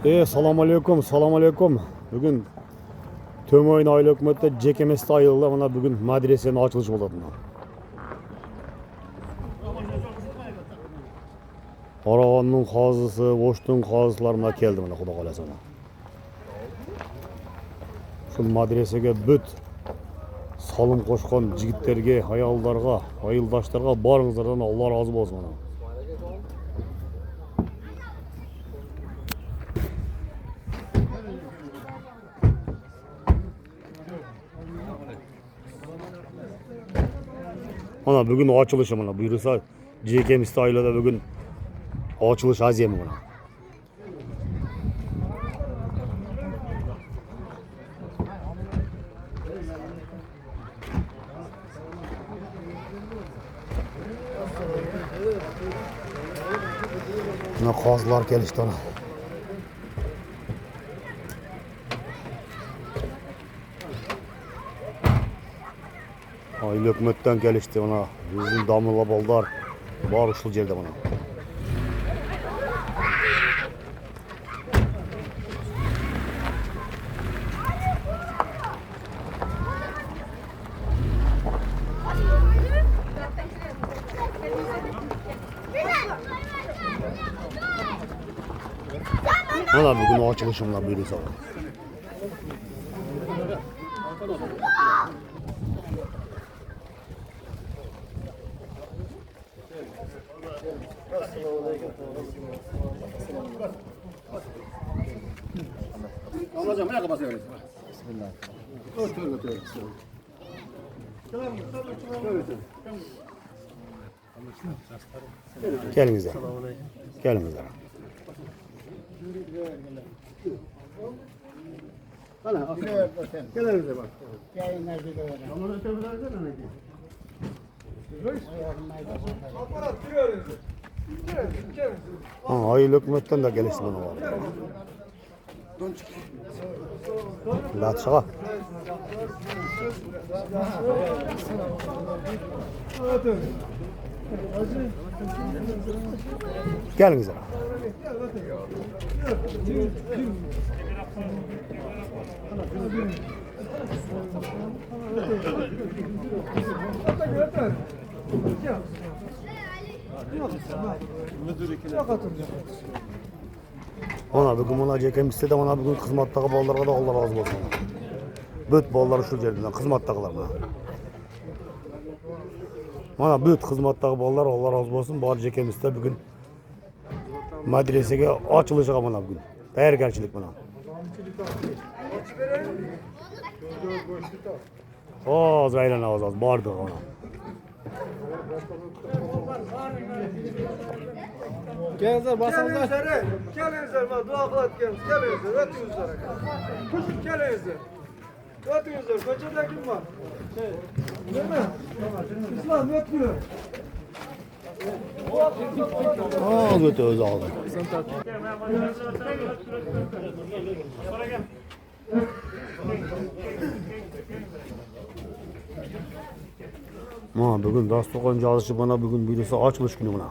Assalomu alaykum, assalomu alaykum. Bugun To'moyni oila hukumatda JKMSda ayıldı. Mana bugun madrasaning ochilishi bo'ladi. Qorag'onning qozisi, O'shning qozilarini keldi mana xudo xolasa. Shu madrasaga büt salım qo'shgan yigitlarga, ayollarga, ayoldoshlarga boringizlardan Alloh rozi bo'lsin. Mana bugün açılışı mana buyursa JKMSda ailada bugün açılış aziyemi mana. Mana qozilar kelishdi ona. Aile hükümetten gelişti ona. Bizim damla ballar var uçlu yerde bana. Mana bugün açılışımla biri sağ. Hocam ne kadar söylüyorsun? Bismillah. Otur. Gelinize. Gelinize. Hala aferin. Gelinize bak. Gelinize bak. Ama ötebirler de ne ki? Aile hükümetten de gelişti bana var. La çığa. Gelinize. Ona bugün ona JKMS'de ona bugün hizmetteki ballarga da Allah razı olsun. Büt ballar şu yerden hizmettekilerine. Mana büt hizmetteki ballar Allah razı olsun. Bal JKMS'de bugün medresege açılışıga mana bugün. Tayyorgarchilik mana. O zaylan ağız bardı ona. Gelinize basanlar. Gelinize bak dua kılat geliniz. Gelinize ötünüzler. Kuşun gelinize. Ötünüzler. Kaçırda kim var? Değil mi? İslam ötmüyor. Aa götü öz aldı. Ma bugün dasturxon çalışı bana bugün birisi açılış günü buna.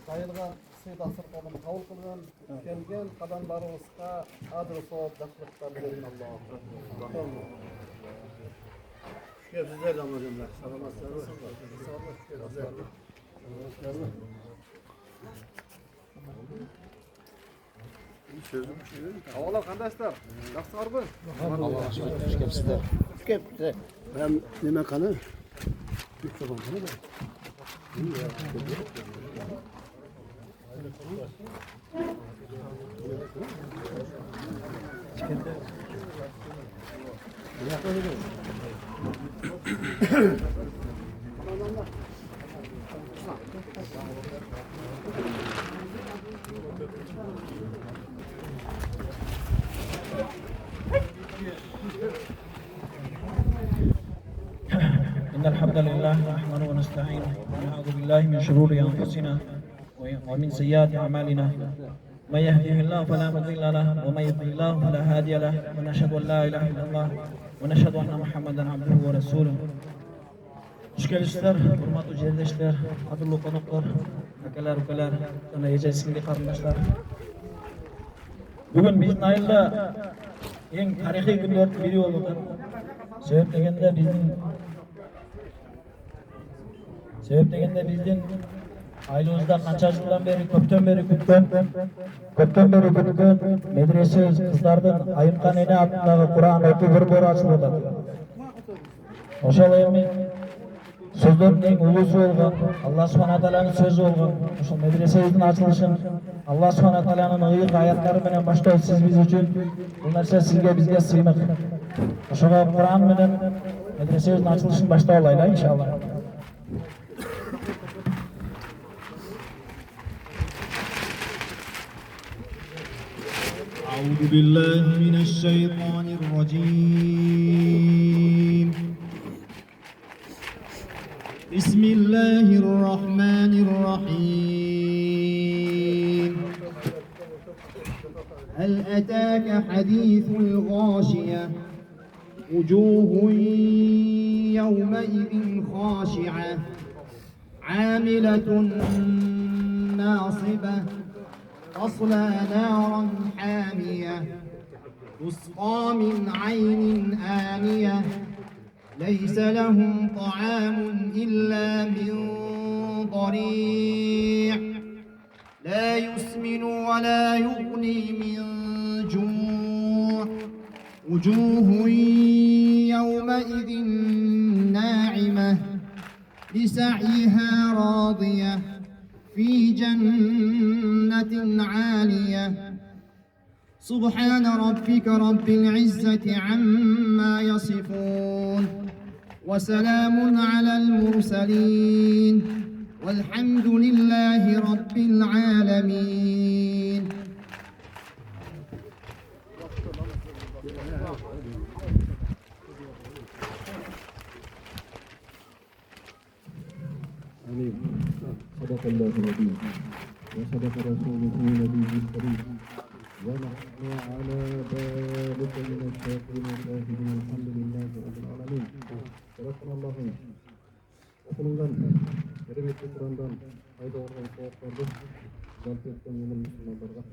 Sayılgan sıydarsın kolum kavul kılgan, kelgen kadınlarımızga adil soğuk daklıklar verin Allah'ım. Şükür sizler de hocamlar. Salamatlarınız. Oğlum kardeşler, nasıl harbin? Allah'a şükür. Şükür. Ben neme kanı? Mikrofon kanı da. إن الحمد لله نحمده ونستعينه ونعوذ بالله من شرور أنفسنا ومن سيئات أعمالنا من يهده الله فلا مضل له ومن يضلل الله فلا هادي له ونشهد أن لا إله إلا الله ونشهد أن محمدا عبده ورسوله.Üşkelişler, hurmatlı cerdešler, adıllı konuklar, akalar, ukalar, sana ecelsizli kardeşler. Bugün bizning ayılda en tarixiy günlerden biri oldu. Sebep degende bizden ailemizden qancha yıldan beri, köpten beri kütkön medrese kızlardan Ayımkan Ene adındagı Kur'an okup bir açılıp atadi. Oşol эми сөздөрдүн эң улуусу болгон Алла Субхана Тааланын сөзү болгон ошол медресебиздин ачылышын Алла Субхана Тааланын ыйык аяттары менен баштоо сиз биз үчүн бул нерсе бизге сыймык. Ошого Кур'ан менен медресебиздин ачылышын баштап алайлы иншалла. أعوذ بالله من الشيطان الرجيم. بسم الله الرحمن الرحيم. هل أتاك حديث الغاشية وجوه يومئذ خاشعة عاملة ناصبة تصلى نارا حامية تسقى من عين آنية ليس لهم طعام إلا من ضريع لا يسمن ولا يغني من جوع وجوه يومئذ ناعمة لسعيها راضية في جنة عالية سبحان ربك رب العزة عما يصفون وسلام على المرسلين والحمد لله رب العالمين. صدق الله العظيم وصدق رسوله النبي الكريم ونحن على ذلك من الشاكرين الشاهدين الحمد لله رب العالمين. صدقنا الله. Okunulan keremetli Kur'an'dan fayda olan soğuklardır. Zalt etken yılın Müslümanlarga.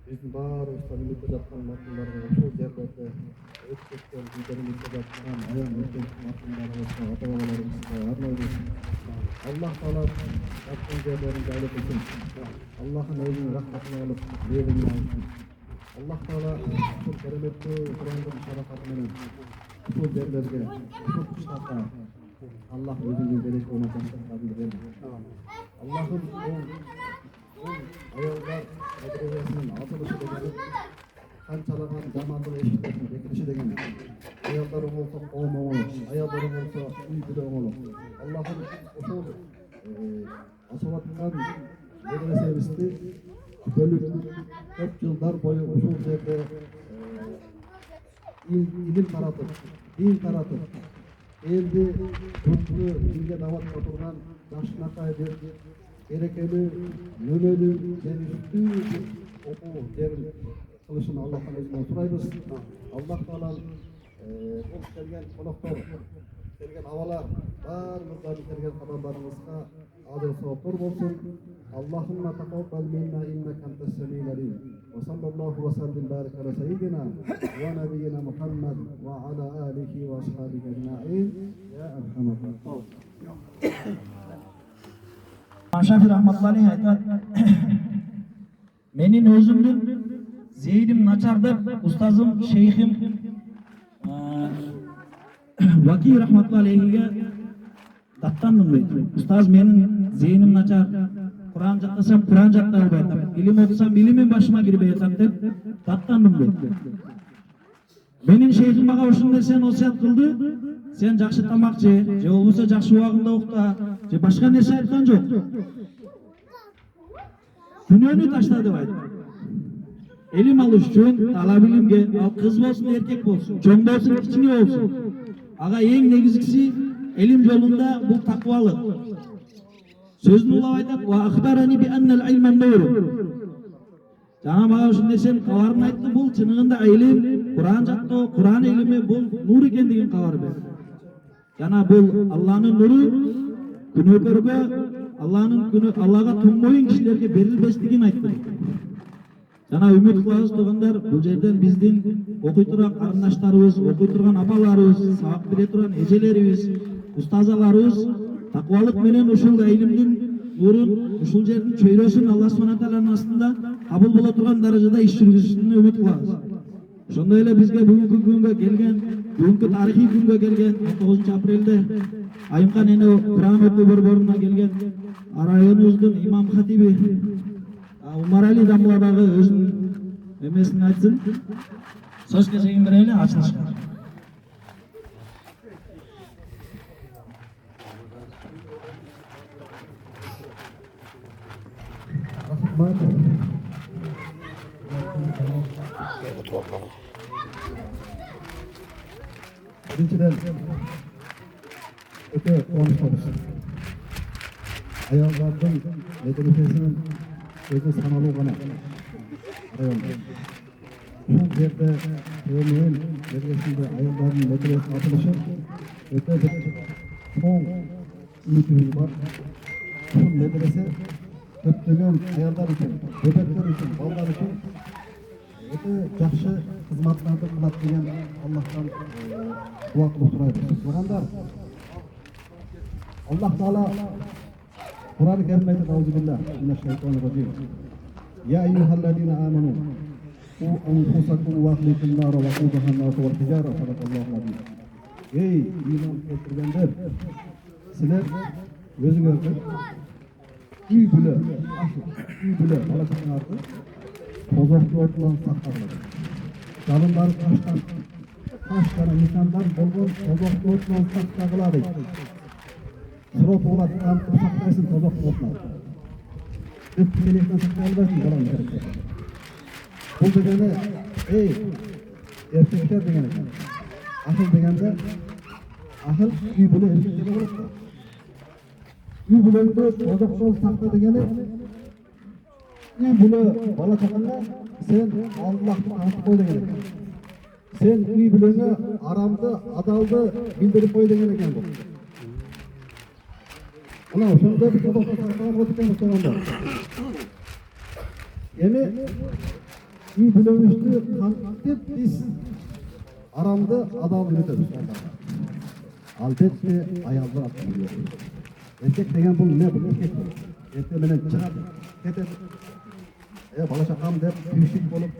Bizim barımızda birlikte жатқан matınlarga ошол жерлерде өтүп кеткен биздерибизде жаткан аян өткен матындарыбызга ата-бабаларыбызга арнайы Allah Taala yaptığı yerlerini cayla kılsın. Allah'ın evini rahmetine alıp yerini alsın. Allah Taala bu keremetli Kur'an'ın şarafetini bu yerlerge, bu kuşlarda Allah özünün bereket ona taşıyarak versin. Allah'ın o ayollar medresesinin açılışı degeni kançalagan camaatını eşitlesin, bekilişi degeni. Ayolları olsa qo'm o'g'li, ayolları olsa uy juda o'g'li. Allah'ın ошол açılatkan medresemizni bölüp ko'p yıllar boyu ошол жерде ilim taratıp, din taratıp, eldi yurtlu dinge davatqa turgan жашынакай bir берекелүү, нөлөлүү, жемиштүү окуу жерин кылышын Аллахтан өзүнөн сурайбыз. Аллах Таалам бул келген коноктор, келген абалар баарыбыздан келген кадамдарыбызга адил сооптор болсун. Аллахумма тaqabbal minna innaka antas samiul alim. Wa sallallahu wa sallim barik ala sayyidina wa nabiyyina Muhammad wa ala alihi wa ashabihi ajma'in. Ya arhamar rahimin. Şafi rahmatullah aytadi. Menin özümdün zeynim naçardır, ustazım, şeyhim Vaki rahmatullah aleyhiga daqtandım deydi. Ustaz menin zeynim naçar, Kur'an jaqtasam Kur'an jaqta deb aytam. İlim okusam ilimim başıma girip aytam deb daqtandım deydi. Menin şeyhim maga uşun nerseni nasihat kıldı. sen жақсы тамақ же болбосо жақсы убагында укта же башка нерсе айткан жок. Күнөөнү ташта деп айтты. Элим алыш үчүн талап илимге, ал кыз болсун, эркек болсун, чоң болсун, кичине болсун. Ага эң негизгиси элим жолунда бул таквалык. Сөзүн улап айтат: "Ва ахбарани би аннал илма нур." Жана мага ушул нерсенин кабарын айтты. Бул чыныгында илим, Куран жаттоо, Куран илими бул нур экендигин кабар берди. Жана бул Алланын нуру күнөөкөргө, Аллага туңмойын кишилерге берилбестигин айтты. Жана үмүт кылабыз туугандар, бул жерден биздин окуй турган карындаштарыбыз, окуй турган апаларыбыз, сабак бере турган эжелерибиз, устазаларыбыз таквалык менен ушул илимдин нурун, ушул жердин чөйрөсүн Алла субхана тааlanын астында кабыл боло турган даражада иш жүргүзүшүнө үмүт кылабыз. Ошондой эле бизге бүгүнкү күнгө келген, бүгүнкү тарыхый күнгө келген 19 апрелде Айымкан эне Куран окуу борборуна келген районубуздун имам хатиби Умарали Дамла дагы өзүнүн эмесин айтсын. Сөз кезегин берели, ачылышка. Birinchidan o'ta quvonchlimiz. Ayollarning medresasining o'zi sanaluu g'ana rayonda. Shu yerda To'ymen medresasida ayollarning medresasi ochilishi o'ta bir cho'ng umidimiz bor. Shu medresa ko'plagan ayollar uchun, bebeklar uchun, bolalar uchun o'ta yaxshi xizmatlarni qiladi degan Allohdan duo qilib turaymiz. Birodarlar, Alloh taolo Qur'oni Karimda aytadi: "Auzubillah minash shaytonir rojim. Ya ayyuhallazina amanu qu anfusakum wa ahlikum nar wa quduha an-nas wal hijara." Sadaqallohu azim. Ey iymon keltirganlar, sizlar o'zingizga uy bilan, bola chaqalarni tozoqlik bilan saqlanglar. Jalimlar toshdan insonlar bo'lgan tozoqlik bilan saqlanglar. Surat olat ham saqlaysin tozoqlik bilan. Deb kelekdan saqlayalmaysin bolam kerak. Bu degani erkaklar degani ekan. Ahil deganda ahil uy bilan erkaklar bo'ladi. Uy bilan tozoqlik saqla degani uy bilan bola chaqangga sen Allohni tanitib qo'y degan ekan. Sen uy bilan aramni, adalni bildirib qo'y degan ekan bu. Ana o'shanda bir to'g'ri saqlanib o'tgan to'g'anda. Ya'ni uy bilan qanday biz aramni, adalni bildirib albatta ayollar aqlli. Erkak degan bu nima bu? Erkak bilan chiqadi, ketadi. Bola chaqam deb tuyishlik bo'lib,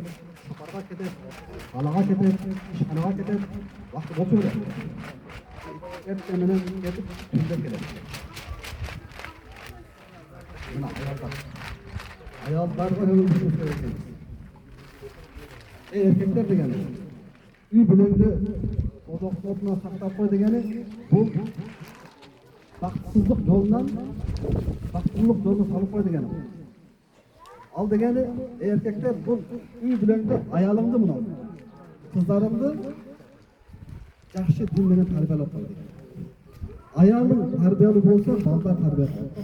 safarga ketadi, balaga ketadi, ishxonaga ketadi, vaqti o'tadi. Erkak bilan ketib, tunda keladi. Mana ayollarga nima uchun kerak? Erkaklar degani uy bilan ozoqlikni saqlab qo'y degani bu baxtsizlik yo'ldan solib qo'y degani. Al degani erkaklar bu uy bilan ayolimni buni qizlarimni yaxshi din bilan tarbiyalab qo'y degani. Ayolim tarbiyali bo'lsa, bolalar tarbiya qiladi.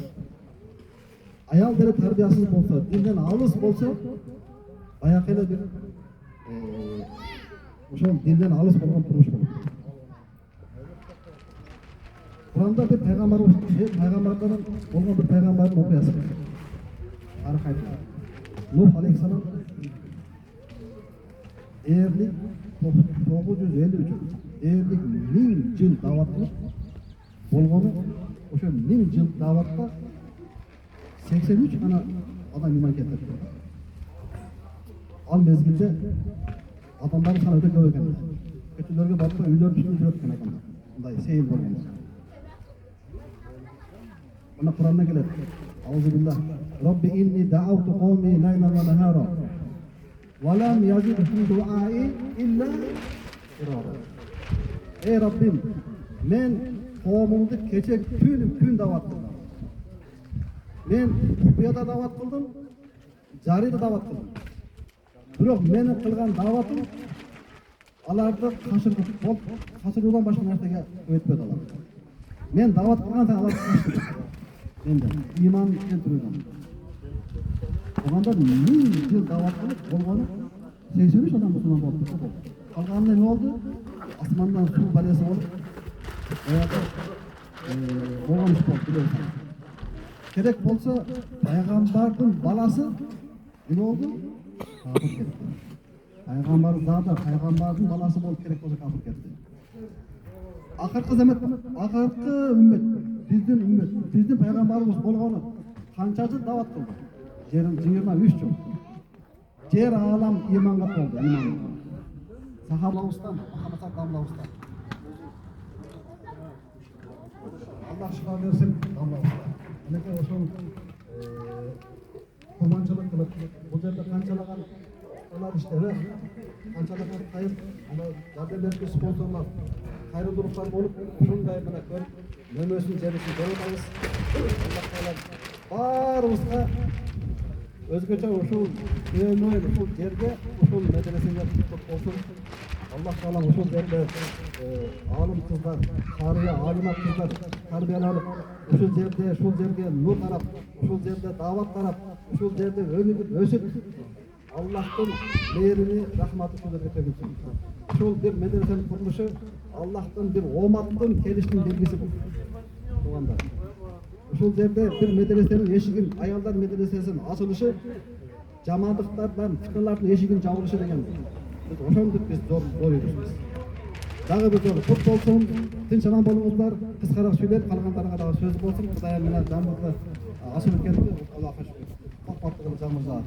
Ayol dili tarbiyasiz bo'lsa, dindan olis bo'lsa, oyoqida bir o'sha dindan olis bo'lgan turmush bo'ladi. Qur'onda bir payg'ambarlardan bo'lgan bir payg'ambarning voqeasi bor. Tarix aytadi. Nuh alayhisalom erlik 953 erlik 1000 yil da'vat qilib bo'lgani o'sha 1000 yil da'vatda 83 ana odam iymon keltirdi. Al mezgilda odamlar soni o'ta ko'p ekan. Ko'chalarga borib uylar tushib yurgan ekan. Bunday seyil bo'lgan. Mana Qur'onda keladi. Auzubillah. Robbi inni da'awtu qawmi laylan va nahara va lam yazidhum du'ai illa firara. Ey Robbim, Men qo'mimni kecha kun da'vat qildim. Men Qubiyada da'vat qildim, Jarida da'vat qildim. Biroq meni qilgan da'vatim alarni qashiruvdan boshqa narsaga o'tmadi ular. Men da'vat qilgan sayin ular qashirdi. Endi iymon keltirdim. Oganda 1000 yil da'vat qilib bo'lgani 83 odam musulmon bo'ldi. Qolganda nima oldu? Osmondan suv balasi olib, bo'lgan ish bo'ldi biliyorsan. Kerak bo'lsa, payg'ambarning balasi nima oldu? Kafir ketdi. Payg'ambar zoti, payg'ambarning balasi bo'lib kerak bo'lsa kafir ketdi. Oxirgi zaman, oxirgi ummat, bizning payg'ambarimiz bo'lgani qanchachi da'vat qildi? 23 jil. Yer olam iymonga to'ldi, iymon. Sahobalardan, Muhammad damlaustan. Allah shifo bersin, damlaustan. Menga o'sha qurmonchilik qilib, bu yerda qanchalagan ular ishlari, qanchalagan xayr, ana jadallarga sponsorlar, xayrudurlar bo'lib, shunday mana ko'rib, nima-shu jerisi bo'lamiz. Alloh taolo barimizga o'zgacha o'sha yo'lni o'sha yerga, o'sha madrasaga tutib olsin. Alloh taolo o'sha yerda olim qizlar, qariya olima qizlar tarbiyalanib, o'sha yerga nur taraf, o'sha yerda da'vat taraf, o'sha yerda o'sib Allohning mehrini, rahmati sizlarga tegsin. Shu bir madrasaning qurilishi Allohning bir omadning kelishning belgisi bu. To'g'anda. Shu yerda bir madrasaning eshigin, ayollar madrasasining ochilishi jamoatliklardan fikrlarning eshigini jabirishi degan. Biz o'shandek biz zo'r yuribmiz. Dağı bir zo'r ko'p bo'lsin, tinch aman bo'linglar, qisqaroq so'ylab qolganlarga da so'z bo'lsin. Xudoyim bilan jamoatga ochilib ketdi. Allohga shukr. Qo'rqoqligimiz jamozat.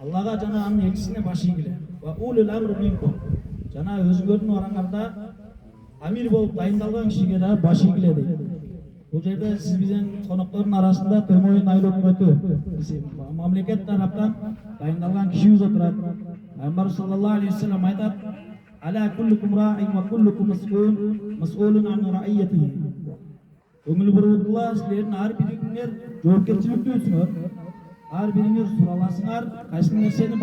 Allah'a cananın elçisine başı gile. Ve ulul emri minkum. Cana özgürlüğün oranlarda amir bolup dayındalgan kişiye de başı gile deydi. Bu yerde siz bizden konukların arasında Tömoyun Aile Hükümeti memleket taraftan dayındalgan kişiyiz oturar. Peygamber sallallahu aleyhi ve sellem aytar: "Ala kullukum ra'in ve kullukum mas'ulun an ra'iyetihi." Ömül buruldular, sizlerin her biriniz cevapketçilik diyorsunuz. Her biriniz soralasınlar, kaçın nerseni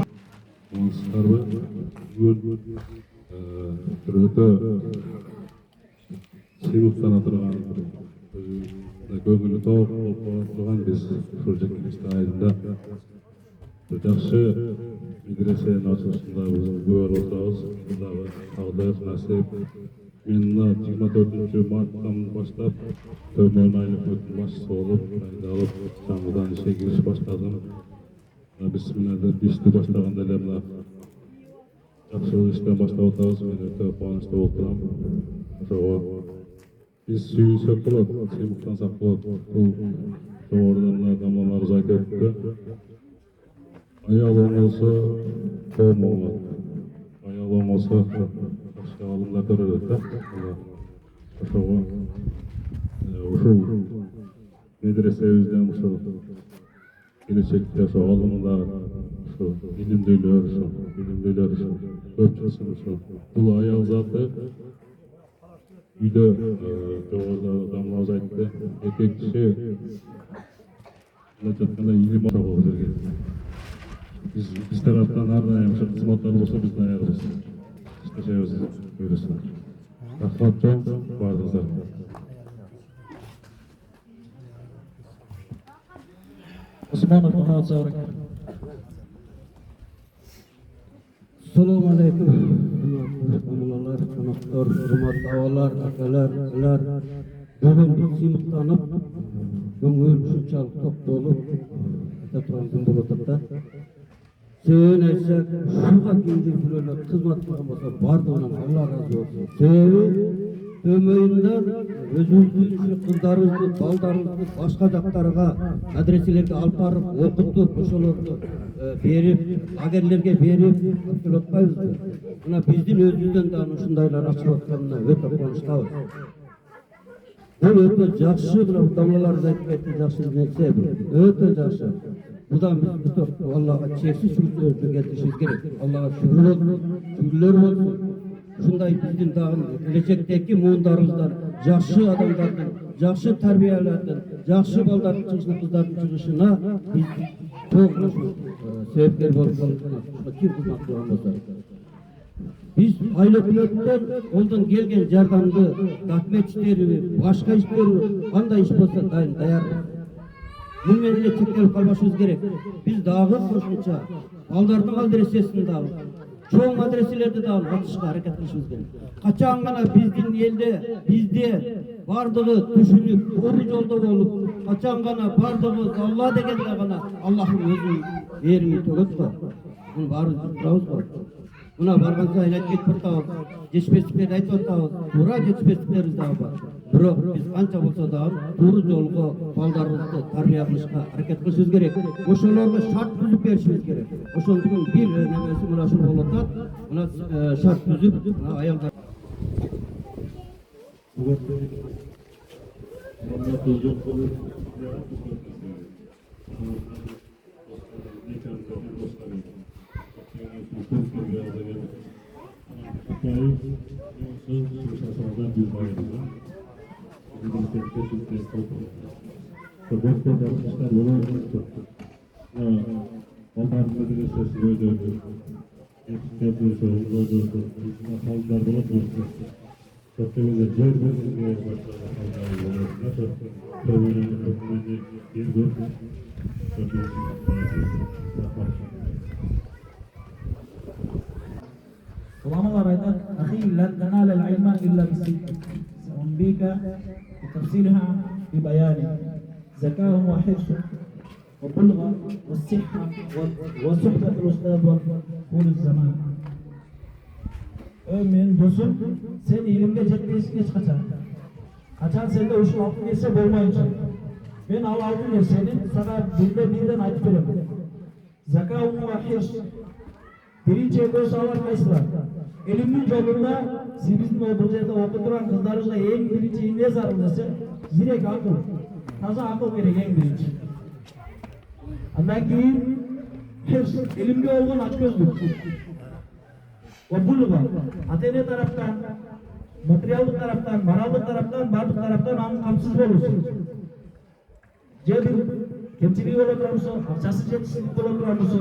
Monster'ı türüte sevuktan atırgan көңілі тауып тұрған біз project айында жақсы медресенің ашылышында біз көріп отырмыз. Бұндағы тағдыр насип. Мен 24 марттан бастап Tömoyun Aile Hükümeti'nin başçısı olup dayandалып жаңыдан işe giriş başladım. Bismillah'da işti başlaganda эле мына жақсы иштен баштап отырмыз. Мен өтө кубанычта отурам. Ошого biz suyunsek болот, сыймыктансак болот. Бул жогоруда мына дамларыбыз айтып өттү. Аял оңолсо коом оңолот. Аял оңолсо жакшы алымдар көрөт да. Ошого ушул медресебизден ушул келечекте ошо алымдар, ошо билимдүүлөр көп чыксын. Бул аял заты үйдө жогоруда дамлабыз айтты. Эркек киши мына жатканда илим боло берген. Biz taraftan her daim şu kısmetler olsa biz dayanırız. İşte buyursunlar. Rahmat çok vardınızlar. Osmanov Muhammed Zavrak. Assalamu alaikum. Konuklar, hurmat ağalar, akalar, akalar. Bugün sıyıklanıp, bugün şunçalık toplulup, turan gün bulutupta. Sebebi ise şuga giydiği böyle hizmet yapmasa vardı onun Allah razı olsun. Sebebi Tömoyun'dan özümüzün kızlarımızı, baldarımızı başka jaklarga, medreselerge alıp barıp, okutup, oşolarını berip, agerlerge berip, ötülotpayız. Buna bizdin özümüzden de uşundaylar açılıp atkanına öte konuştabız. Bu öte jakşı, buna damlalarda etmekte jakşı dinletse bu. Öte jakşı. Budan biz Allah'a çeksiz şükür yetişimiz gerek. Allah'a şükürler olsun. ушундай биздин дагы келечектеги муундарыбыздар жакшы адамдардын, жакшы тарбиялардын, жакшы балдардын чыгышына, кыздардын чыгышына биз толук себепкер болуп калдык. Ким кызмат кылган болсо. Biz ayrılıktan ondan gelgen yardımdı, rahmet işleri, başka işleri, kanda iş olsa dayar. Bu menile çekilip kalmışımız gerek. Biz dağı koşunca, baldardım adresesini dağı, çoğun adreselerde dağı atışka hareket kılışımız gerek. Kaçan gana bizdin elde, bizde vardığı düşünüp, doğru yolda olup, kaçan gana vardığı Allah degen de gana Allah'ın özünü vermeyi tögöt var. Bunu var, durağız var. Buna bargan sayın etket portağız, geçmeslikleri ayet portağız, dura geçmesliklerimiz daha var. Biroq biz qancha bolsa da doğru yolga baldarыбызды tarbiya qilishga harakat qilishimiz kerak. O'shalarga shart tuzib berishimiz kerak. O'shandan bir nimasi mana shu holatda mana shart tuzib ayollar Ulamalar aytadi, "Axi lan tanala al-ilma illa bis-sidq." Sa'unbika bitafsilha bi bayani. Zakahun wa hirsun wa bulgha wa sihha wa suhbat al-ustad wa qul az-zaman. Men do'stum, sen ilmga yetmaysiz hech qachon. Qachon senda o'sha oltin narsa bo'lmaydi. Men al oltin narsani sana birdan aytib beraman. Zakahun wa hirsun. Birinchi ko'z savol qaysilar? Ilmning yo'lida siz bizning bu yerda o'qib turgan qizlarimizga eng birinchi ne zarur desa, yirik aql. Toza aql kerak eng birinchi. Undan keyin hirs, ilmga bo'lgan ochko'zlik. Va bulg'a, ota-ona tarafdan, materiallik tarafdan, morallik tarafdan, barliq tarafdan ham qamsiz bo'lasiz. Jabir kemchilik bo'la tursa, aqchasi yetishlik bo'la tursa,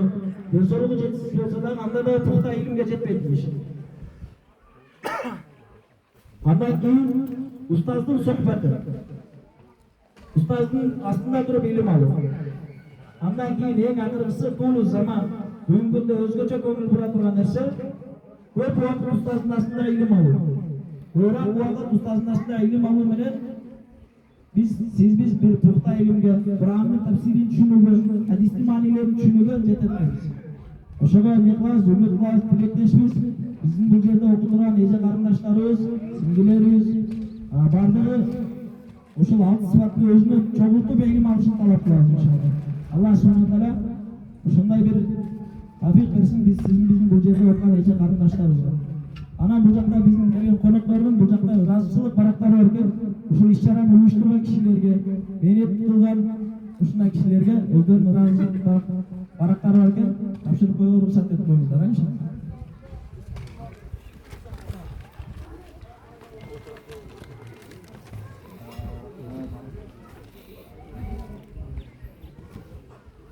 denso'ligi yetishlik bo'lsa ham anda da to'xta ilmga yetmaydi. Ondan keyin ustozning suhbati. Ustozning ostida turib ilm olib. Ondan keyin eng asosiysi qul zaman. Bugungi kunda o'zgacha ko'ngil bura turgan narsa, ko'p vaqt ustozning ostida ilm olib. Ko'proq vaqt ustozning ostida ilm olib bilan biz bir to'xta ilmga, Qur'onning tafsirini tushunuga, hadisning ma'nilarini tushunuga yetamiz. O'shaga niqoz, umid qilamiz, tilakdashmiz. Bizim bu yerda o'qib turgan nece qarindoshlarimiz, singillarimiz, barlig'i o'sha olti sifatli o'zini cho'g'itib ilm olishni talab qilamiz inshaalloh. Alloh subhanahu va taolo shunday bir tavfiq bersin, bizim bu yerda o'qigan nece qarindoshlarimiz bor. Ana bu yoqda bizning kelgan qo'noqlarimiz, bu yoqda rozichilik baraklari bor ekan, o'sha ishlarni uyushtirgan kishilarga, mehnat qilgan shunday kishilarga o'zlarining rozichilik baraklari bor ekan, topshirib qo'yib ruxsat etib qo'yinglar inshaalloh.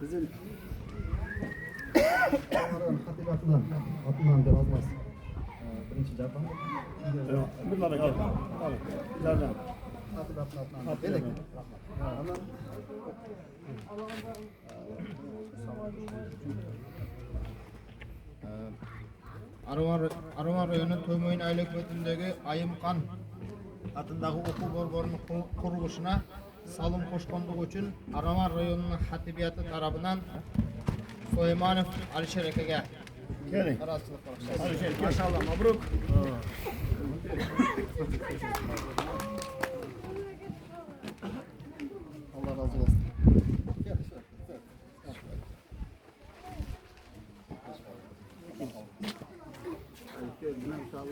Bizim hatibatidan atından bir azmaz. Birinci cevaptan. Bunlara gel. Zaten. Hatibatidan. Dedik. Ama Arıvar rayonu Toymoyun Aile Hükümeti'ndeki Ayımkan adındaki okul borborunun kuruluşuna salım koşkonduk için Arıvar rayonunun hatibiyatı tarafından Soymanov Alişer Eke'ge Gelin. Alişer, maşallah, mabruk. Allah razı olsun.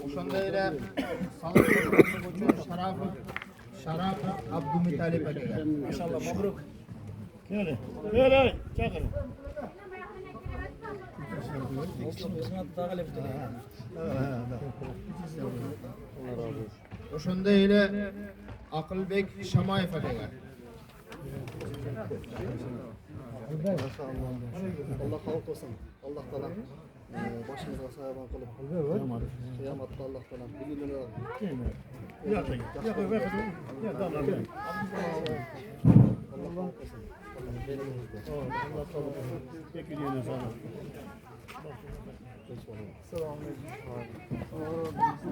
Ошондой салым koşkonduk için Şaraf Abdülmutalip Eke'ge. Maşallah, mabruk. Gelin. Gelin. Çakırın. Hizmet dağılып Oşonda ile Akılbek Şamayev akaga. Allah kabul kılsın. Allah Teala başımıza sahiban kılıp kıyamatda Allah Teala bir gün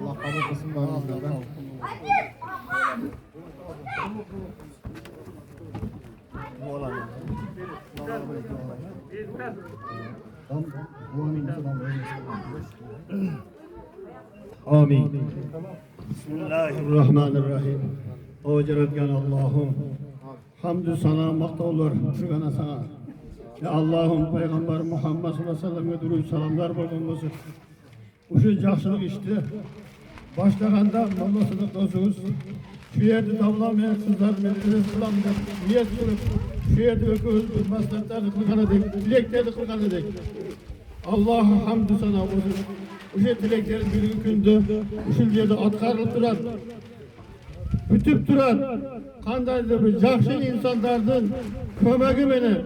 Allah kabul kılsın bağınızlardan. Amin. Bismillahirrahmanirrahim. O Cenab-ı Allah'ım hamdü sana maktaulur şugana sana. Ya Allah'ım Peygamber Muhammed sallallahu aleyhi ve sellem'e durun salamlar bulunması. Uşu yaxşılık işte başlaganda Molla Sıdık dostumuz şu yerde davlamayan kızlar meclis kılamdı. Niyet kılıp şu yerde öküz maslahatlarını kılgan edik, dileklerini kılgan edik. Allah'a hamdü sana olsun. Uşu dileklerin bir gündü, uşu yerde atkarılıp duran, bütüp duran, kandaydı bir yaxşı insanlardan kömegi benim,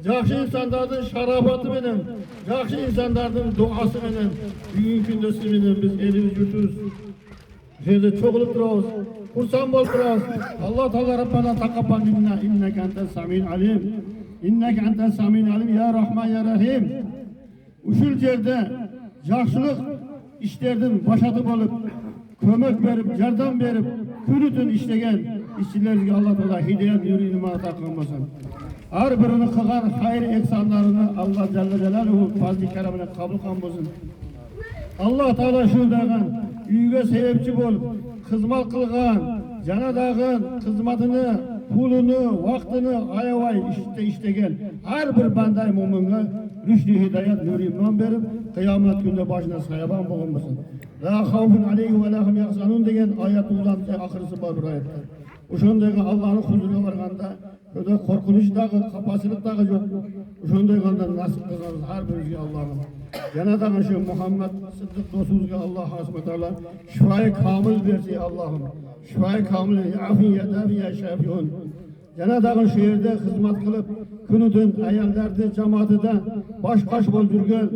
yaxşı insanlardan şarabatı benim, yaxşı insanlardan duası benim. Bugün günde siz biz elimiz yurtumuz. Şöyle çoğulup dururuz, kursan bol dururuz. Allah Teala Rabbana takabbal minna inneke entes samin alim. İnneke entes samin alim ya Rahman ya Rahim. Uşul yerde yaxşılık işlerden başatıp olup, kömek verip, yardım verip, kürütün işlegen işçilerine Allah Teala hidayet nuru ilmana takılmasın. Her birini kılgan hayır eksanlarını Allah Celle Celaluhu fazl-i keremine kabul kılmasın. Allah Teala şundagan üyüge sebepçi bolup, hizmet kılgan, canadağın hizmetini, pulunu, vaktini ayavay işte gel. Her bir banday mumunga rüştü hidayet nuru iman verip, kıyamet günde başına sayaban bulunmasın. La havfun aleyhi ve lahum yahzanun degen ayet uzandı ahırısı var bir ayette. Uşondayga Allah'ın huzuruna varganda öde korkunuş dağı, kapasılık dağı yok. Uşondayga nasip kılsanız her birinizge Allah'ım. Cenab-ı şu Muhammed Sıddık dostumuzga Allah hasmet Allah şifayı kamil versin Allah'ım. Şifayı kamil afin yedafi ya şafiyun. Cenab-ı şu yerde hizmet kılıp künüdün ayallerde cemaatide baş bol durgan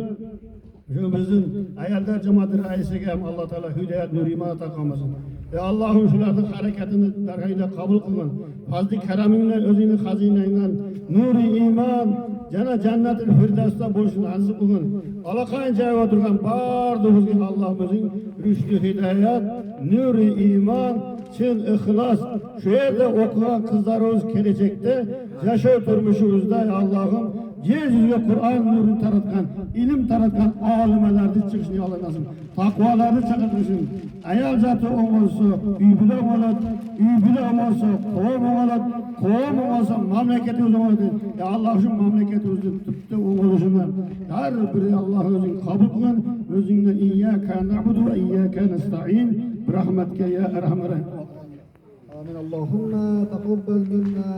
şu bizim ayaller cemaati reisiga Allah Teala hidayet nuru imana takamasın. Allah'ım şularning hareketini dargayda kabul kılın. Fazl-i kereminle özünü hazineyle nuru iman cana cennet-i firdevs'ta buluşun nasip kılın. Alakayın cevap oturgan bardığımızga Allah'ımızın rüştü hidayet, nuru iman, çın ihlas şu yerde okuyan kızlarımız gelecekte yaşa turmuşumuzda Allah'ım yeryüzüne Kur'an nurunu taratkan, ilim taratkan alimelerden çıkışını alınsın. Takvaları çıkartmışsın. Ayal zatı olması, übüle olması, kovam olması, memleketi olması. Ya Allah şu memleketi tuttu olmasına. Her biri Allah özün kabul kılın. Özünle İyyâke na'budu ve İyyâke nesta'in. Rahmetke ya erhamer rahim. آمين اللهم تقبل منا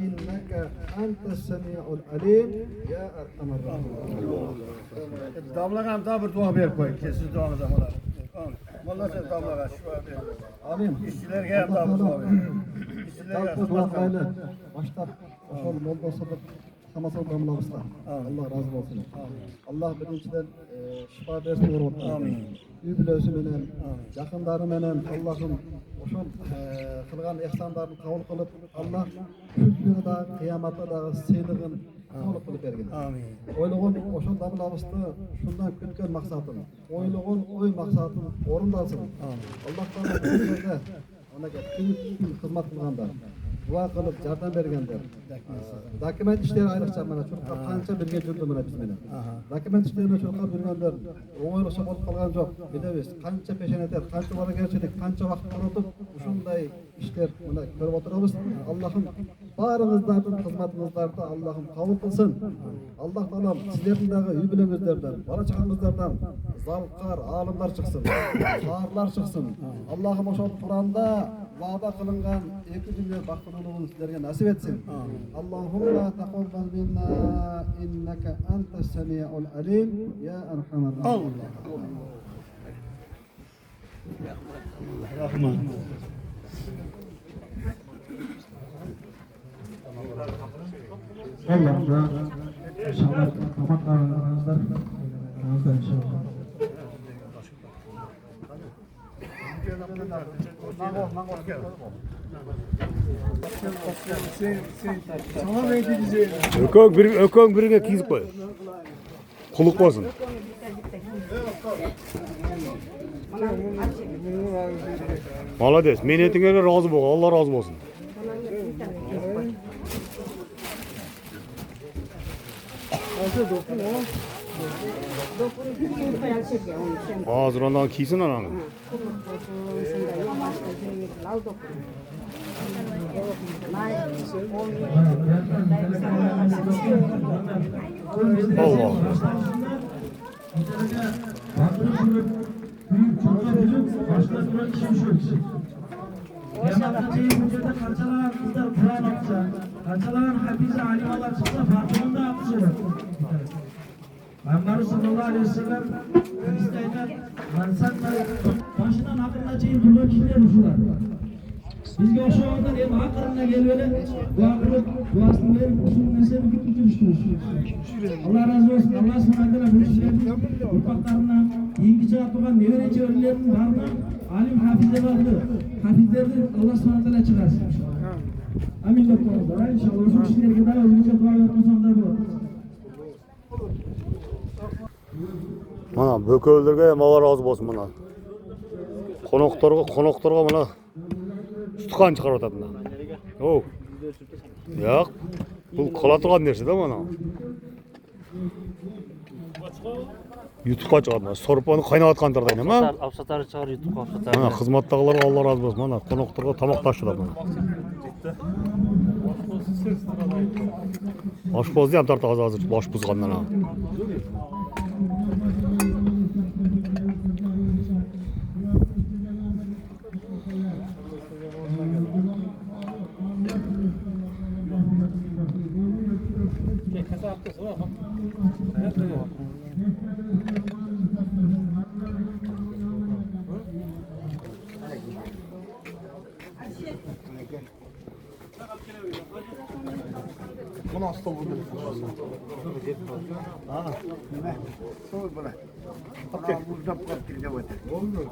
إنك أنت السميع العليم يا أرحم الراحمين. Damlagan da bir dua verip koy. Siz duanıza mola. Molla sen damlagan şifa ver. Amin. İşçilerge hem da dua ver. İşçilerge Dalkı başta oşol molda sadık hamasal damlamızda. Allah razı olsun. Allah birinciden şifa versin orada. Amin. Übülösü menen, yakınları menen Allah'ım oşol kılgan ihsanlarını kabul kılıp Allah kültürü da kıyamatta da sığdığın kabul kılıp bergin. Amin. Oyluğun oşol damlamızda şundan kütken maksatın. Oyluğun oy maksatın orundalsın. Amin. Allah'tan kültürde ona hizmet kılganda dua kılıp yardım bergenler. Dokument işleri aylıkça mana çocuklar kança birge жүрдü mana biz menen. Dokument işlerine çocuklar bilgenler oňoýlukça bolup kalgan jok. Bilebиз, kança peşen eter, kança bara gerçelik, kança wagt oturup uşunday işler mana görüp oturabız. Allah'ım barıňyzlardan hizmetinizlerde Allah'ım kabul kılsın. Allah Taala sizlerden dagı üýbileňizlerden, bala çakanızlardan zalkar, alimler çıksın. Şairler çıksın. Allah'ım oşol Kur'anda vaada kılıngan iki cümle baktığını sizlerge nasip etsin. Allahumma taqabbal minna innaka antes semi'ul alim ya erhamer rahim. Allah'ım inşallah kapat aranızda inşallah. Sana belki diyeceğim. Ökön birine kiyip koy. Kuluk bolsun. Молодец. Men etingga rozi bo'l. Alloh rozi bo'lsin. Hozir ondan kiysin anani. Allah. Kaçalan kızlar Kur'an okuyacak. Kaçalan hafize alimalar çıksa farkında atışıyor. Peygamber sallallahu aleyhi ve sellem hadislerden mansatlar başından akılına çeyin durduğu kişiler uçular. Bizge oşağıdan hem akırına gelmeli, bu akırı duasını verip usulüne bütün düştürüz. Allah razı olsun. Allah subhanahu bu işlerin ufaklarına, yengice atuğan neverece ölülerin varına alim hafize vardı. Hafizlerden Allah subhanahu çıkarsın. Amin doktorlar. İnşallah o kişilerine daha özgürce dua yapmasanlar bu. Mana bököllerge ham Allah rozi bo'lsin mana. Qonoqtorga mana tutqan chiqarib atadi mana. O. Yo'q. Bu qola turgan narsa-da mana. YouTube'ga chiqadi mana. Sorpani qaynatgan turdi nima? Afsatar chiqar YouTube'ga afsatar. Mana xizmatdagilarga Alloh rozi bo'lsin. Mana qonoqtorga tomoq tashiradi mana. Oshpozni ham tartib hozir bosh buzgandan ham. Bu nasıl oldu? Ha, ne? Sor bana. Okey. Buradan kapatacağım hadi. Olmuyor.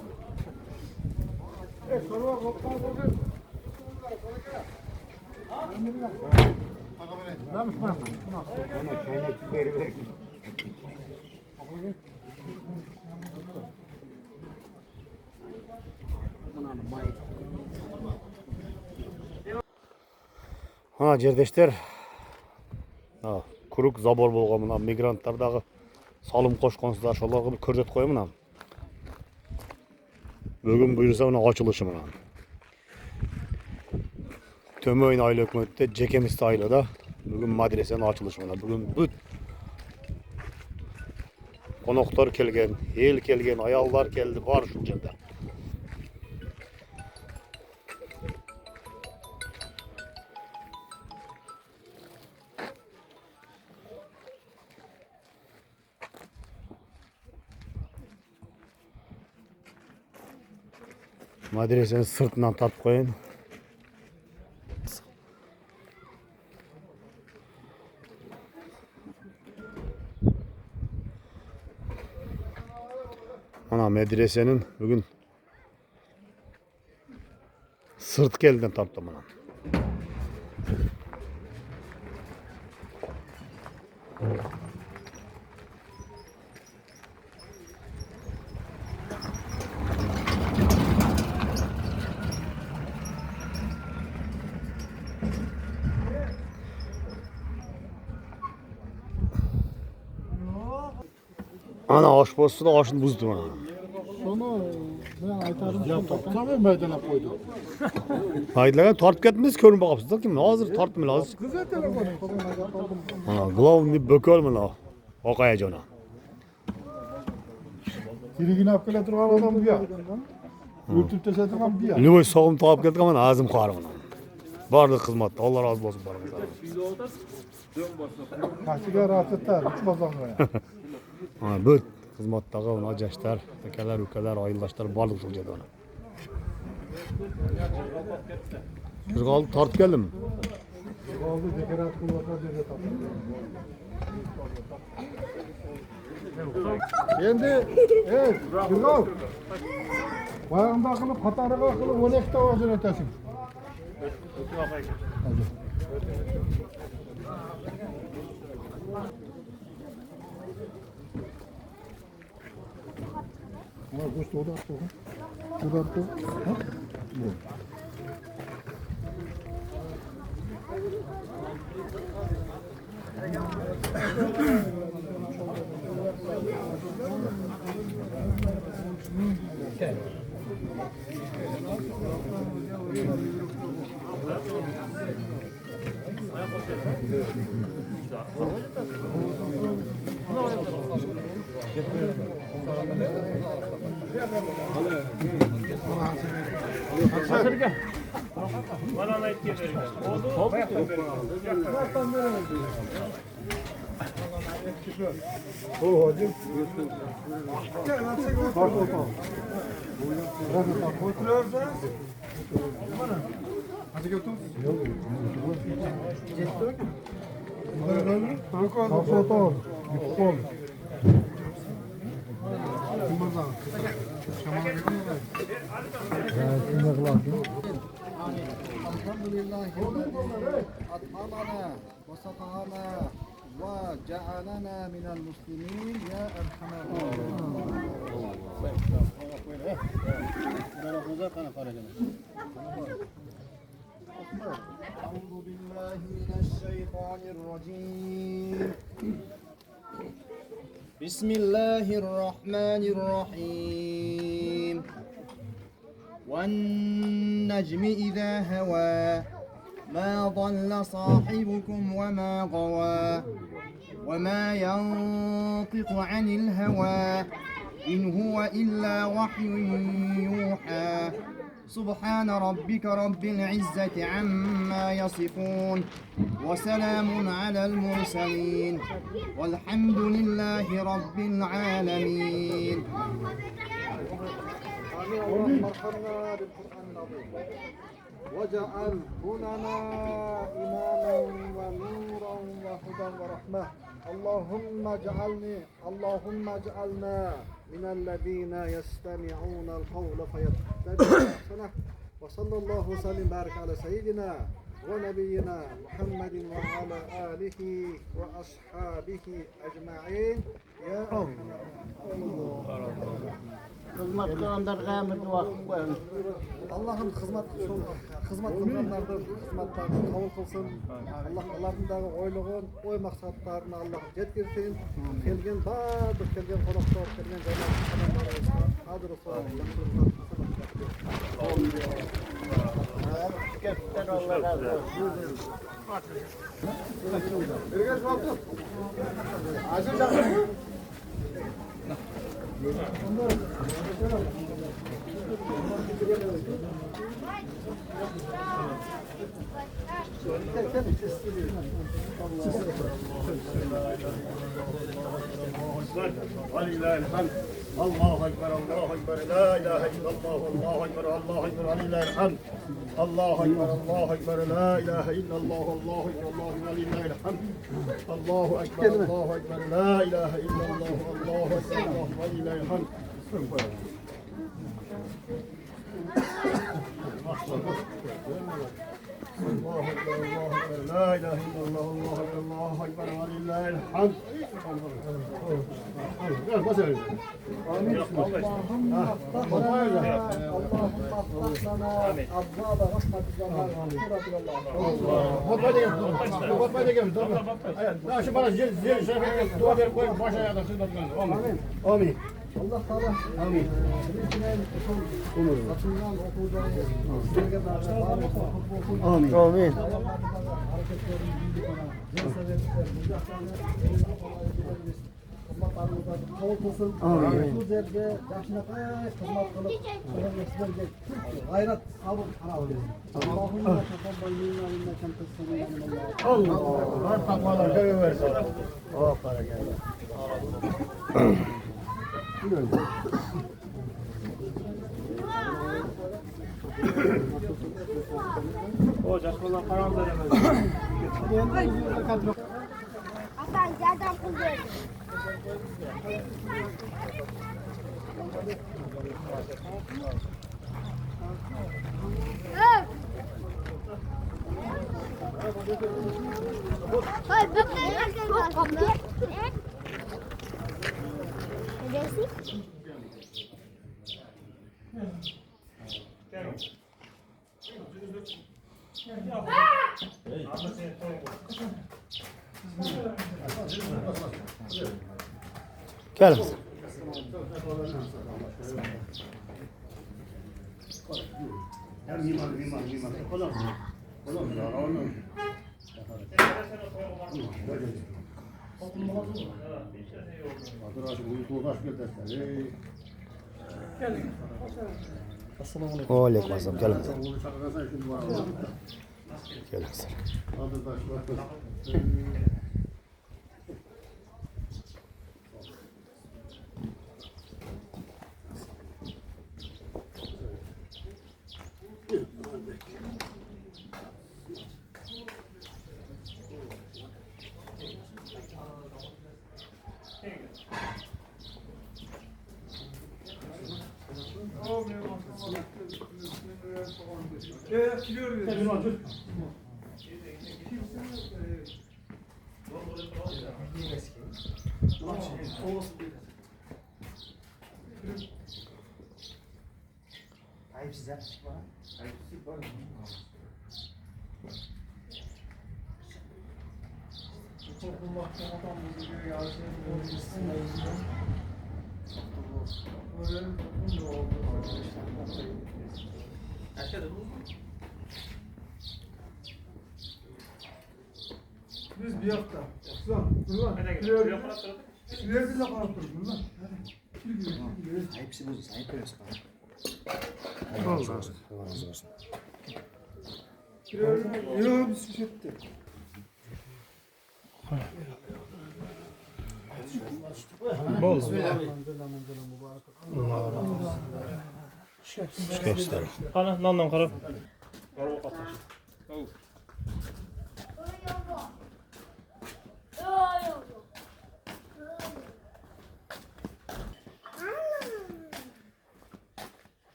Sonra hoppa bakın. Ha, жердештер. Ha, kuruk zabor bolgan mına migrantlardagı salım koşkonsuzlar şolarga bir körсөтүп koyayım mına. Bugün buyursa mına açılışı mına. Tömöйн айыл өкмөтүндө Жекемисти айылда бүгүн мадресенин ачылышы мына. Бүгүн бүт коноктор келген, эл келген, аялдар келди, бар ушул жерде. Madrasanın sırtından tartıp koyun. Ana medresenin bugün sırt kelden tarttım bana. Ana aşpostu da aşını buzdu bana. Onu ben aytarım. Tamam meydana koydum. Haydilagan tartıp ketmez körün bakıpsız kim? Hazır tartmıyor hazır. Güzel telefon. Ana glavni bökör mü Okaya jona. Dirigini apkala durgan adam bu ya. YouTube tesadüfen bir ya. Lüboy soğum tağıp geldik ama ağzım karım. Barlık hizmet. Allah razı olsun barımıza. Kaçıga rahat etter. Uçmaz onlara. Ana büt Xizmatdagi najoshlar, akalar, ukalar, ayollar barliq uşul jadona. Kırgaldı tartıp geldim. Oldu dekorat kılmakla dedi tabii. Endi, Kırgal. Bayağında kılıp Katarıga kılıp 12 tavazın ötesin. Ama kuş da attı. O da attı. Ha? Bu. Alhamdulillah at'amana wa saqana wa ja'alana minal muslimin ya arhamar أعوذ بالله من الشيطان الرجيم بسم الله الرحمن الرحيم والنجم إذا هوى ما ضل صاحبكم وما غوى وما ينطق عن الهوى إن هو إلا وحي يوحى سبحان ربك رب العزة عما يصفون وسلام على المرسلين والحمد لله رب العالمين. اللهم ارحمنا بالقرآن العظيم واجعل لنا إماما ونورا وهدى ورحمة. اللهم اجعلنا من الذين يستمعون القول فيتبعون أحسنه. وصلى الله وسلم وبارك على سيدنا ونبينا محمد وعلى آله وأصحابه أجمعين يا أرحم Hizmet kılanlarga vakit koyun. Allah'ım hizmet kılganlardır, hizmetlerini kabul kılsın. Allah onların oyluğun, oy maksatlarını Allah yetkirsin. Kelgen bardır, kelgen konuklar, kelgen cemaat hadır olsun. Allah razı olsun. Ergeç baktım. Aziz canım. ولله الحمد الله أكبر الله أكبر لا إله إلا الله الله أكبر الله أكبر ولله الحمد الله أكبر الله أكبر لا إله إلا الله الله أكبر الله ولله الحمد الله أكبر الله أكبر لا إله إلا الله الله أكبر الله ولله الحمد الله أكبر الله أكبر لا إله إلا الله الله أكبر الله أكبر ولله الحمد Amin. Allah Teala amin. Satından okuduğunu sizlerge Amin. Amin. kabul kılsın. Bu zevde yaşına hizmet kılıp sizlerge gayret sabır harap edin. Allahümme tekabbal minna inneke entes semiyul alim. Allah. Takmalar versin. Oh para geldi. Ata yerden pul verdi. Hayır, bakın. Neresi? Gel misin? Aleyküm assalam. Gel misin? Gel misin? Kilo veriyor. Biz bir hafta. Ulan, ulan. Kilo veriyor. Nerede de kalktırdın lan? Hepsi bu, sahip öyle sıkar. Kilo veriyor. Yok, biz şey etti. Qani, nondan qarab.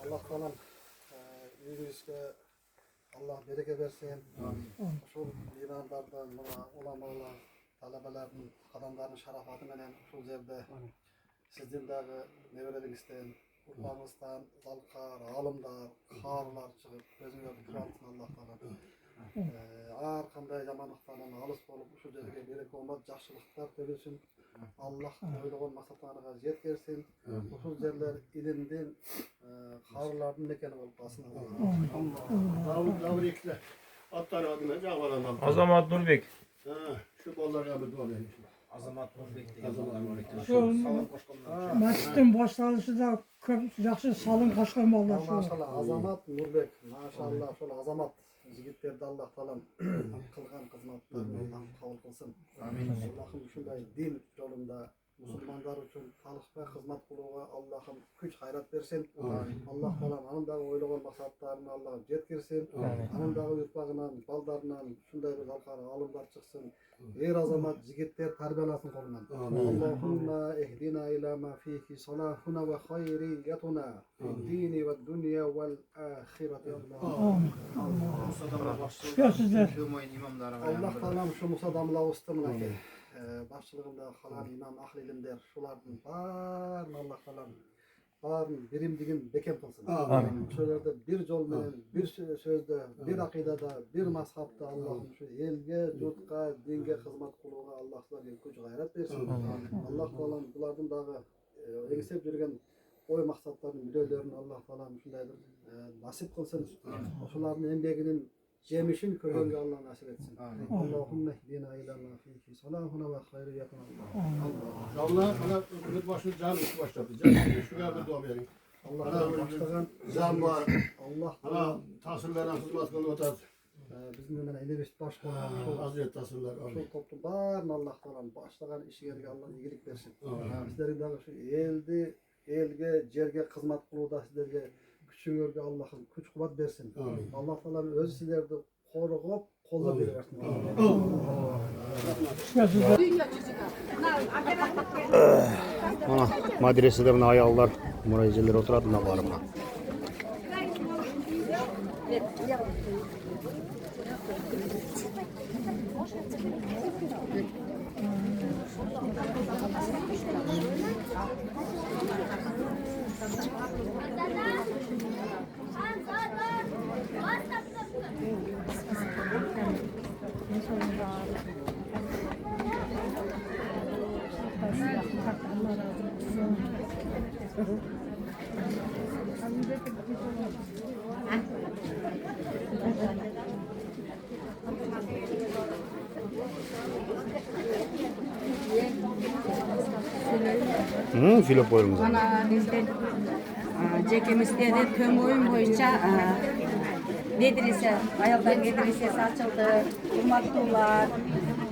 Allah falan yürüyüşte Allah bereke versin. Şu limanlardan ulamalar, talebelerin, adamların şarafatı menen şu yerde sizin de nevreleringizden, Urfa'mızdan, zalkar, alımlar, karlar çıkıp gözünüzü kıransın Allah falan. Arkamda yamanlıklardan alıs olup şu yerge bereke olmaz, yaxşılıklar tölesin. Allah oyluğun maksatlarına yetkirsin. Bu yerler ilimden, karlardan mekeni olup basın. Lavrikler. Atları adına cağvalandan. Azamat Nurbek. Şu kollarına bir dua verin. Mescidin başlanışı da çok yaxşı salın kaçkan vallahi şu. Maşallah Azamat Nurbek, maşallah şöyle Azamat yigitlerdi Allah falan kılgan hizmetlerini Allah kabul kılsın. Allah'ım şunday din yolunda Müslümanlar için talih ve hizmet kuluğa Allah'ım güç hayrat versin. Allah falan anındağı oyluğun maksatlarını Allah'ım yetkirsin. Anındağı yurtbağından, baldarından şunday bir halkara alımlar çıksın. Yer azamat yigitler terbiyelasın kolundan. Allahümme ehdina ila ma fihi salahuna ve hayriyatuna dini ve dünya vel ahireti. Ya sizler. Allah falan şu Musa damla ustamına ki başçılığında kalan imam ahli ilimler şulardan barın Allah falan barın birimdigin bekem kılsın. Amin. Şöylerde bir yol menen, bir sözde, bir akidada, bir mazhabda Allah'ım şu elge, yurtga, dinge hizmet kuluğa Allah sizlerge güç gayret versin. Allah falan bulardan dağı egisep yürgen oy maksatlarını, müdürlerini Allah falan şundaydır nasip kılsın. Şuların embeginin Cemişin körünge Allah nasip etsin. Allahümme hdina ila ma fihi salahuna ve hayriyatuna. Allah bana bir başını can üstü başladı. Can şu kadar dua verin. Allah başlagan Zam var. Allah Ana tasırlara hizmet kılıp otar. bizden mana elebet baş bolan Çok aziyet tasırlar. şu toplum barın Allah taala başlagan işlerge Allah iyilik bersin. Sizlerin dagı şu elge, jerge hizmet kılıda sizlerge küçüğörge Allah'ın güç kuvvet bersin. Allah taala özü sizlerdi korup kolla bersin. Mana medresede buna ayallar, murayiciler oturadi buna barım. Filip koyalım. Ana bizde cekemizde de tüm oyun boyunca medrese, ayollar medresesi açıldı. Hurmatlılar,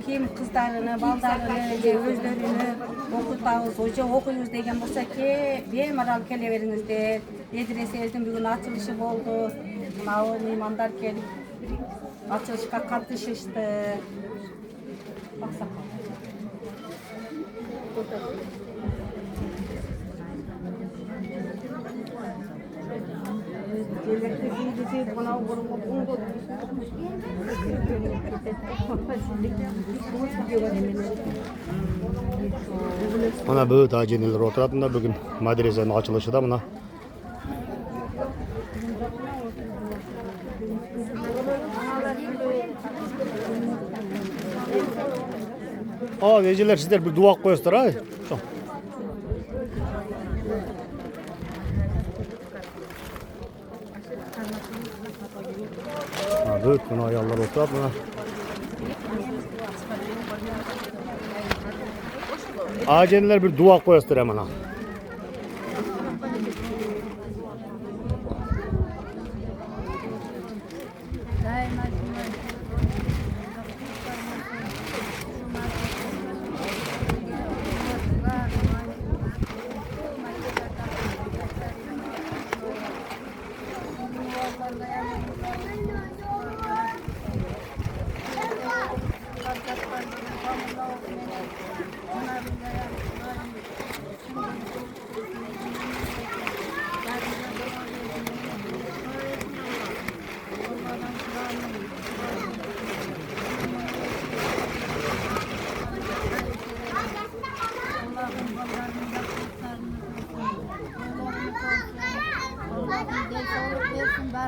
kim kızlarını, baldarını, özlerini okutağız, hoca okuyuz degen bolsa ki bemalal keleberinizde medresemizin bugün açılışı oldu. Mağul imamlar gelip açılışa katışıştı. Baksak. Mana bu taciniler oturatında bugün medresenin açılışı da buna. Veciler sizler bir dua koyuyorlar ha. Büyük buna ayarlar oturup buna. Aceniler bir dua koyuyorlar hemen ha.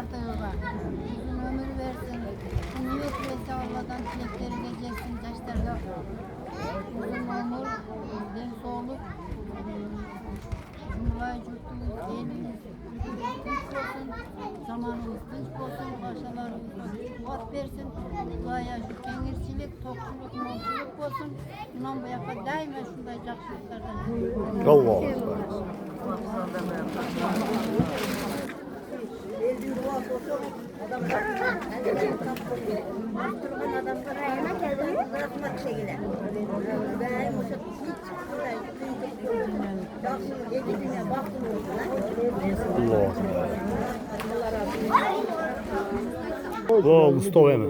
Uzun ömür versin. Nimet verse Allah'tan tilekleri geçeceksin. Taşlarda uzun ömür, den soğuk. Cumhuriyet yurtumuz, elimiz, güç olsun. Zamanımız güç olsun. Paşalarımız kuvvet versin. Duaya kengirçilik, tokçuluk, molçuluk olsun. Bundan bu yaka daima şunday жақсылықтардан. Allah. Allah. Bu Mustafa mı?